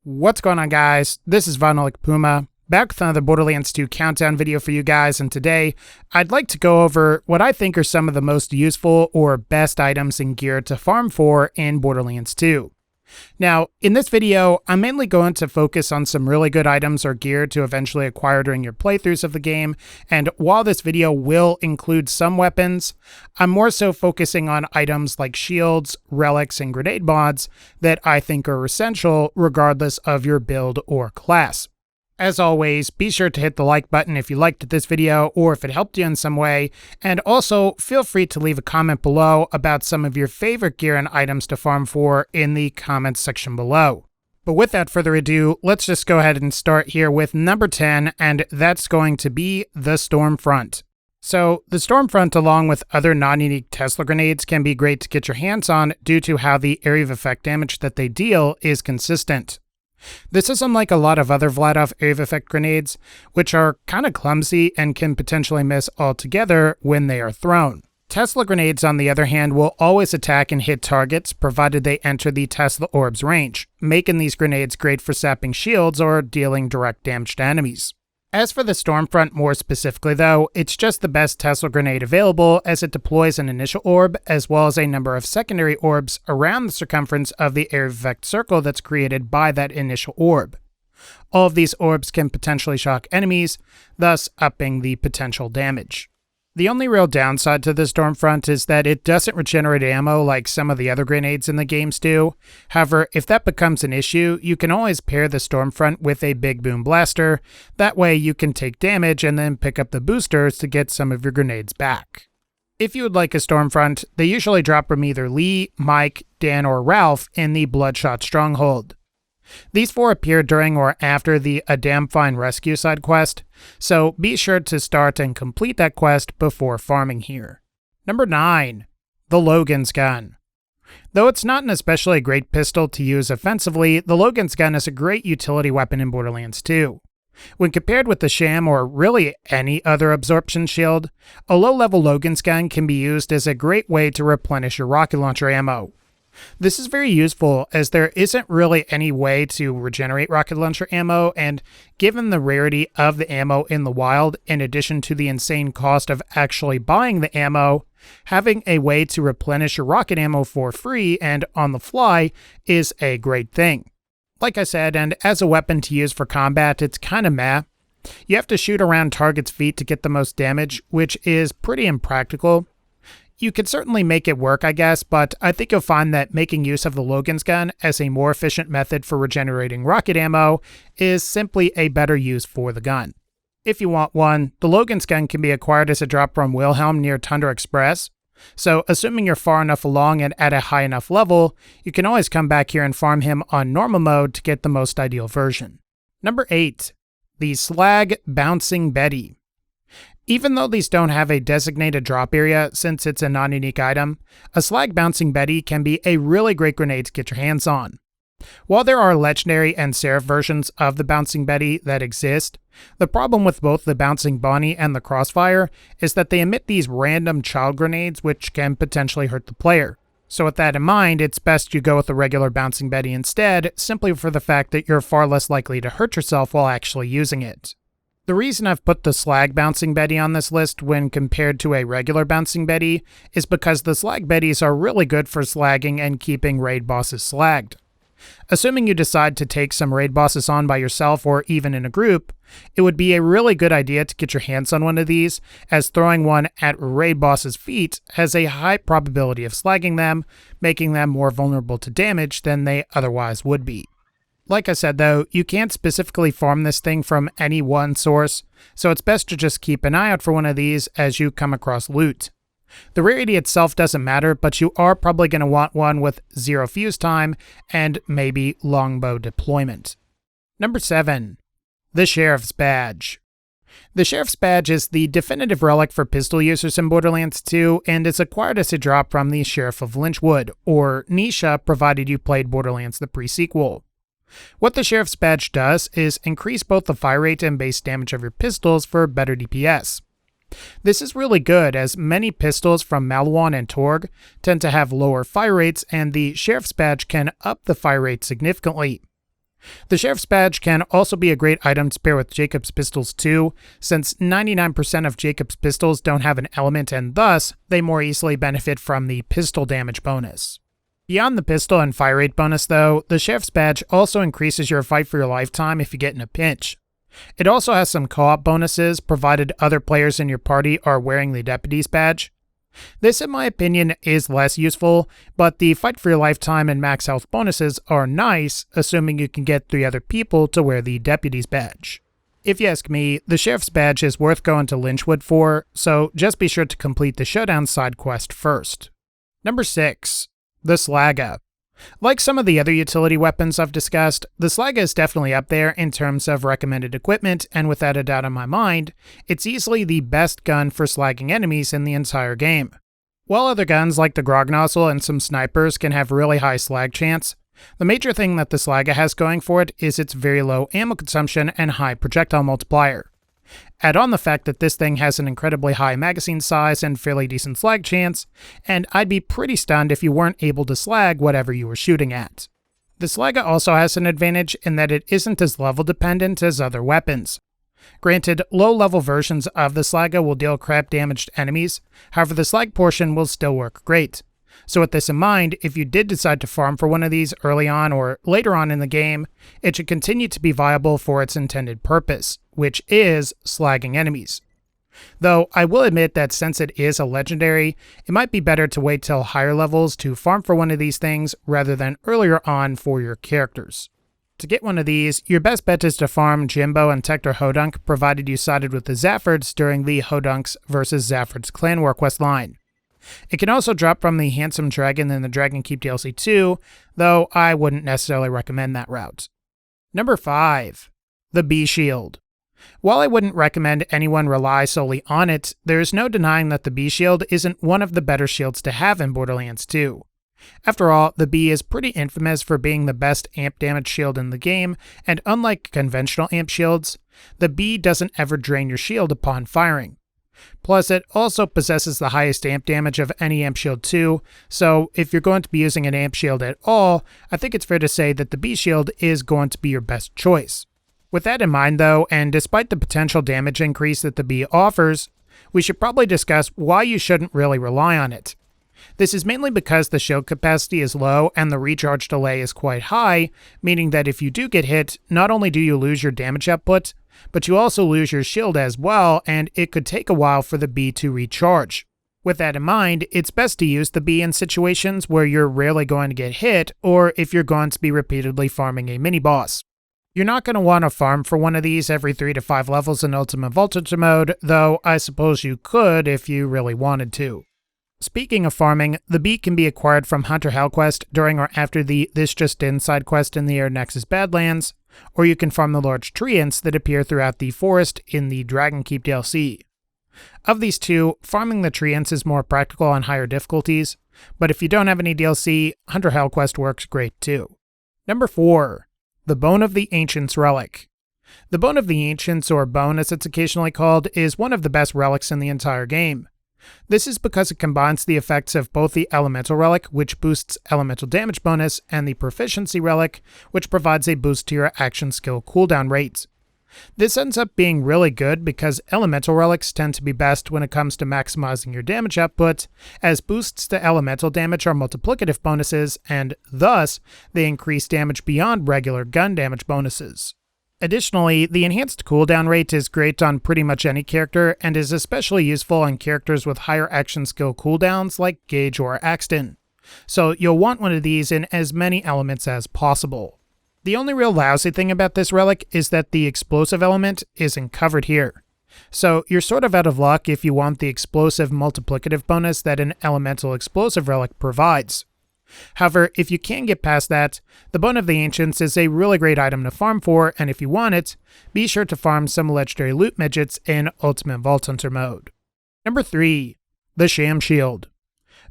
What's going on, guys? This is VinylicPuma, back with another Borderlands 2 countdown video for you guys, and today I'd like to go over what I think are some of the most useful or best items and gear to farm for in Borderlands 2. Now, in this video, I'm mainly going to focus on some really good items or gear to eventually acquire during your playthroughs of the game, and while this video will include some weapons, I'm more so focusing on items like shields, relics, and grenade mods that I think are essential regardless of your build or class. As always, be sure to hit the like button if you liked this video or if it helped you in some way, and also feel free to leave a comment below about some of your favorite gear and items to farm for in the comments section below. But without further ado, let's just go ahead and start here with number 10, and that's going to be the Stormfront. So, the Stormfront, along with other non-unique Tesla grenades, can be great to get your hands on due to how the area of effect damage that they deal is consistent. This is unlike a lot of other Vladov area of effect grenades, which are kind of clumsy and can potentially miss altogether when they are thrown. Tesla grenades, on the other hand, will always attack and hit targets provided they enter the Tesla orb's range, making these grenades great for sapping shields or dealing direct damage to enemies. As for the Stormfront more specifically though, it's just the best Tesla grenade available as it deploys an initial orb as well as a number of secondary orbs around the circumference of the area of effect circle that's created by that initial orb. All of these orbs can potentially shock enemies, thus upping the potential damage. The only real downside to the Stormfront is that it doesn't regenerate ammo like some of the other grenades in the games do. However, if that becomes an issue, you can always pair the Stormfront with a big boom blaster. That way you can take damage and then pick up the boosters to get some of your grenades back. If you would like a Stormfront, they usually drop from either Lee, Mike, Dan, or Ralph in the Bloodshot Stronghold. These four appear during or after the A Damn Fine Rescue side quest, so be sure to start and complete that quest before farming here. Number 9. The Logans Gun. Though it's not an especially great pistol to use offensively, the Logans Gun is a great utility weapon in Borderlands 2. When compared with the Sham or really any other absorption shield, a low-level Logans Gun can be used as a great way to replenish your rocket launcher ammo. This is very useful as there isn't really any way to regenerate rocket launcher ammo, and given the rarity of the ammo in the wild, in addition to the insane cost of actually buying the ammo, having a way to replenish your rocket ammo for free and on the fly is a great thing. Like I said, and as a weapon to use for combat, it's kinda meh. You have to shoot around targets' feet to get the most damage, which is pretty impractical. You could certainly make it work, I guess, but I think you'll find that making use of the Logans Gun as a more efficient method for regenerating rocket ammo is simply a better use for the gun. If you want one, the Logans Gun can be acquired as a drop from Wilhelm near Tundra Express, so assuming you're far enough along and at a high enough level, you can always come back here and farm him on normal mode to get the most ideal version. Number 8. The Slag Bouncing Betty. Even though these don't have a designated drop area since it's a non-unique item, a Slag Bouncing Betty can be a really great grenade to get your hands on. While there are legendary and seraph versions of the Bouncing Betty that exist, the problem with both the Bouncing Bonnie and the Crossfire is that they emit these random child grenades which can potentially hurt the player. So with that in mind, it's best you go with the regular Bouncing Betty instead, simply for the fact that you're far less likely to hurt yourself while actually using it. The reason I've put the Slag Bouncing Betty on this list when compared to a regular Bouncing Betty is because the Slag Betties are really good for slagging and keeping raid bosses slagged. Assuming you decide to take some raid bosses on by yourself or even in a group, it would be a really good idea to get your hands on one of these, as throwing one at raid bosses' feet has a high probability of slagging them, making them more vulnerable to damage than they otherwise would be. Like I said though, you can't specifically farm this thing from any one source, so it's best to just keep an eye out for one of these as you come across loot. The rarity itself doesn't matter, but you are probably going to want one with 0 fuse time and maybe longbow deployment. Number 7. The Sheriff's Badge. The Sheriff's Badge is the definitive relic for pistol users in Borderlands 2 and is acquired as a drop from the Sheriff of Lynchwood, or Nisha provided you played Borderlands the pre-sequel. What the Sheriff's Badge does is increase both the fire rate and base damage of your pistols for better DPS. This is really good as many pistols from Maliwan and Torg tend to have lower fire rates, and the Sheriff's Badge can up the fire rate significantly. The Sheriff's Badge can also be a great item to pair with Jacob's Pistols too, since 99% of Jacob's Pistols don't have an element and thus, they more easily benefit from the pistol damage bonus. Beyond the pistol and fire rate bonus though, the Sheriff's Badge also increases your fight for your lifetime if you get in a pinch. It also has some co-op bonuses provided other players in your party are wearing the Deputy's Badge. This, in my opinion, is less useful, but the fight for your lifetime and max health bonuses are nice, assuming you can get 3 other people to wear the Deputy's Badge. If you ask me, the Sheriff's Badge is worth going to Lynchwood for, so just be sure to complete the Showdown side quest first. Number 6. The Slag. Like some of the other utility weapons I've discussed, the Slag is definitely up there in terms of recommended equipment, and without a doubt in my mind, it's easily the best gun for slagging enemies in the entire game. While other guns like the Grog Nozzle and some snipers can have really high slag chance, the major thing that the Slag has going for it is its very low ammo consumption and high projectile multiplier. Add on the fact that this thing has an incredibly high magazine size and fairly decent slag chance, and I'd be pretty stunned if you weren't able to slag whatever you were shooting at. The Slag also has an advantage in that it isn't as level dependent as other weapons. Granted, low-level versions of the Slag will deal crap damage to enemies, however the Slag portion will still work great. So with this in mind, if you did decide to farm for one of these early on or later on in the game, it should continue to be viable for its intended purpose, which is slagging enemies. Though I will admit that since it is a legendary, it might be better to wait till higher levels to farm for one of these things rather than earlier on for your characters. To get one of these, your best bet is to farm Jimbo and Tector Hodunk provided you sided with the Zaffords during the Hodunks vs Zaffords Clan War quest line. It can also drop from the Handsome Dragon in the Dragon Keep DLC too, though I wouldn't necessarily recommend that route. Number 5. The Bee Shield. While I wouldn't recommend anyone rely solely on it, there is no denying that the Bee Shield isn't one of the better shields to have in Borderlands 2. After all, the Bee is pretty infamous for being the best amp damage shield in the game, and unlike conventional amp shields, the Bee doesn't ever drain your shield upon firing. Plus, it also possesses the highest amp damage of any amp shield too, so if you're going to be using an amp shield at all, I think it's fair to say that the Bee Shield is going to be your best choice. With that in mind though, and despite the potential damage increase that the Bee offers, we should probably discuss why you shouldn't really rely on it. This is mainly because the shield capacity is low and the recharge delay is quite high, meaning that if you do get hit, not only do you lose your damage output, but you also lose your shield as well, and it could take a while for the Bee to recharge. With that in mind, it's best to use the Bee in situations where you're rarely going to get hit, or if you're going to be repeatedly farming a mini-boss. You're not going to want to farm for one of these every 3 to 5 levels in Ultimate Voltage mode, though I suppose you could if you really wanted to. Speaking of farming, the Bee can be acquired from Hunter Hellquest during or after the This Just In side quest in the Air Nexus Badlands, or you can farm the large treants that appear throughout the forest in the Dragon Keep DLC. Of these two, farming the treants is more practical on higher difficulties, but if you don't have any DLC, Hunter Hellquest works great too. Number 4. The Bone of the Ancients Relic. The Bone of the Ancients, or Bone as it's occasionally called, is one of the best relics in the entire game. This is because it combines the effects of both the Elemental Relic, which boosts elemental damage bonus, and the Proficiency Relic, which provides a boost to your action skill cooldown rate. This ends up being really good because Elemental Relics tend to be best when it comes to maximizing your damage output, as boosts to elemental damage are multiplicative bonuses, and thus, they increase damage beyond regular gun damage bonuses. Additionally, the enhanced cooldown rate is great on pretty much any character, and is especially useful on characters with higher action skill cooldowns like Gage or Axton. So you'll want one of these in as many elements as possible. The only real lousy thing about this relic is that the explosive element isn't covered here. So you're sort of out of luck if you want the explosive multiplicative bonus that an elemental explosive relic provides. However, if you can get past that, the Bone of the Ancients is a really great item to farm for, and if you want it, be sure to farm some legendary loot midgets in Ultimate Vault Hunter mode. Number 3. The Sham Shield.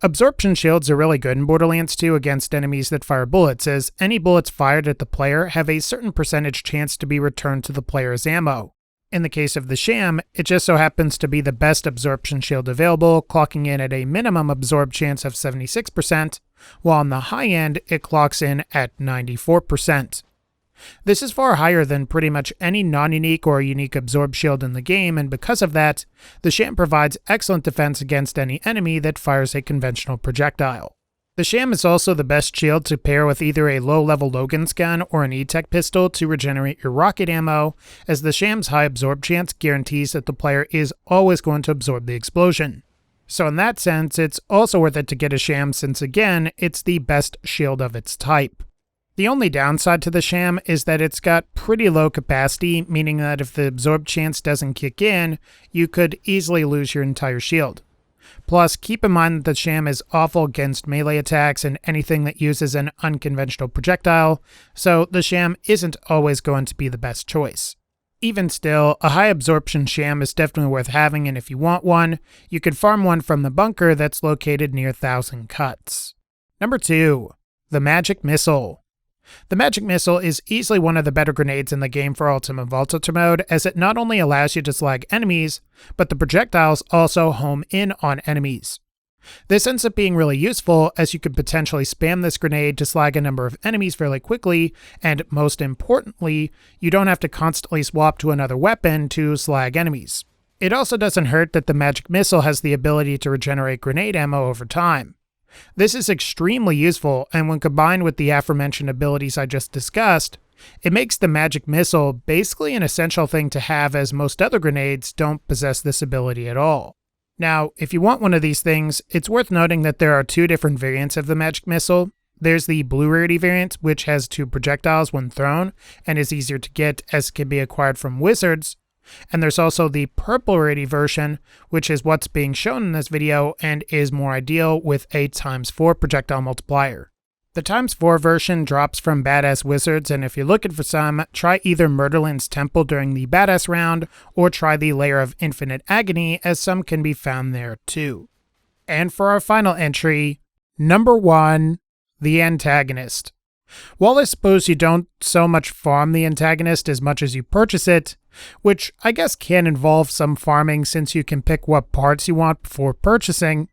Absorption shields are really good in Borderlands 2 against enemies that fire bullets, as any bullets fired at the player have a certain percentage chance to be returned to the player as ammo. In the case of the Sham, it just so happens to be the best absorption shield available, clocking in at a minimum absorb chance of 76%, while on the high end, it clocks in at 94%. This is far higher than pretty much any non-unique or unique absorb shield in the game, and because of that, the Sham provides excellent defense against any enemy that fires a conventional projectile. The Sham is also the best shield to pair with either a low-level Logans Gun or an E-Tech pistol to regenerate your rocket ammo, as the Sham's high absorb chance guarantees that the player is always going to absorb the explosion. So in that sense, it's also worth it to get a Sham since again, it's the best shield of its type. The only downside to the Sham is that it's got pretty low capacity, meaning that if the absorb chance doesn't kick in, you could easily lose your entire shield. Plus, keep in mind that the Sham is awful against melee attacks and anything that uses an unconventional projectile, so the Sham isn't always going to be the best choice. Even still, a high absorption Sham is definitely worth having, and if you want one, you can farm one from the bunker that's located near Thousand Cuts. Number 2. The Magic Missile. The Magic Missile is easily one of the better grenades in the game for Ultimate Voltage mode, as it not only allows you to slag enemies, but the projectiles also home in on enemies. This ends up being really useful, as you could potentially spam this grenade to slag a number of enemies fairly quickly, and most importantly, you don't have to constantly swap to another weapon to slag enemies. It also doesn't hurt that the Magic Missile has the ability to regenerate grenade ammo over time. This is extremely useful, and when combined with the aforementioned abilities I just discussed, it makes the Magic Missile basically an essential thing to have, as most other grenades don't possess this ability at all. Now, if you want one of these things, it's worth noting that there are 2 different variants of the Magic Missile. There's the blue rarity variant, which has 2 projectiles when thrown, and is easier to get as it can be acquired from wizards. And there's also the purple rarity version, which is what's being shown in this video and is more ideal with a ×4 projectile multiplier. The ×4 version drops from Badass Wizards, and if you're looking for some, try either Murderland's Temple during the Badass round, or try the Layer of Infinite Agony, as some can be found there too. And for our final entry, number 1, the Antagonist. While I suppose you don't so much farm the Antagonist as much as you purchase it, which I guess can involve some farming since you can pick what parts you want before purchasing,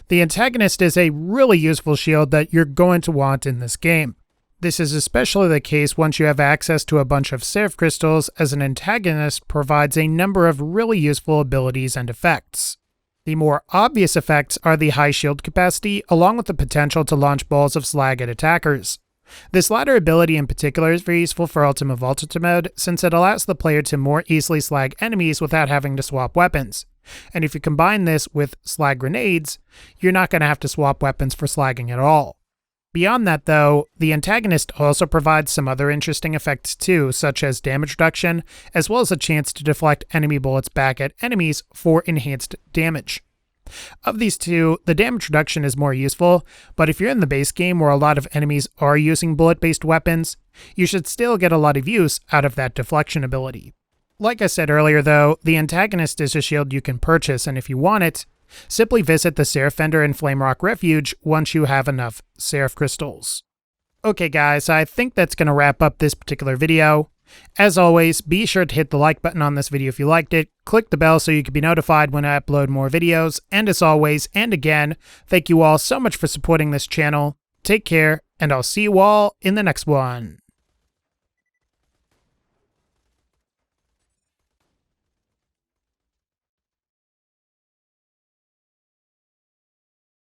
the Antagonist is a really useful shield that you're going to want in this game. This is especially the case once you have access to a bunch of Seraph Crystals, as an Antagonist provides a number of really useful abilities and effects. The more obvious effects are the high shield capacity, along with the potential to launch balls of slag at attackers. This latter ability in particular is very useful for Ultimate Voltage mode, since it allows the player to more easily slag enemies without having to swap weapons. And if you combine this with slag grenades, you're not going to have to swap weapons for slagging at all. Beyond that though, the Antagonist also provides some other interesting effects too, such as damage reduction, as well as a chance to deflect enemy bullets back at enemies for enhanced damage. Of these 2, the damage reduction is more useful, but if you're in the base game where a lot of enemies are using bullet-based weapons, you should still get a lot of use out of that deflection ability. Like I said earlier though, the Antagonist is a shield you can purchase, and if you want it, simply visit the Seraph Vendor in Flamerock Refuge once you have enough Seraph Crystals. Okay guys, I think that's going to wrap up this particular video. As always, be sure to hit the like button on this video if you liked it, click the bell so you can be notified when I upload more videos, and as always, and again, thank you all so much for supporting this channel. Take care, and I'll see you all in the next one.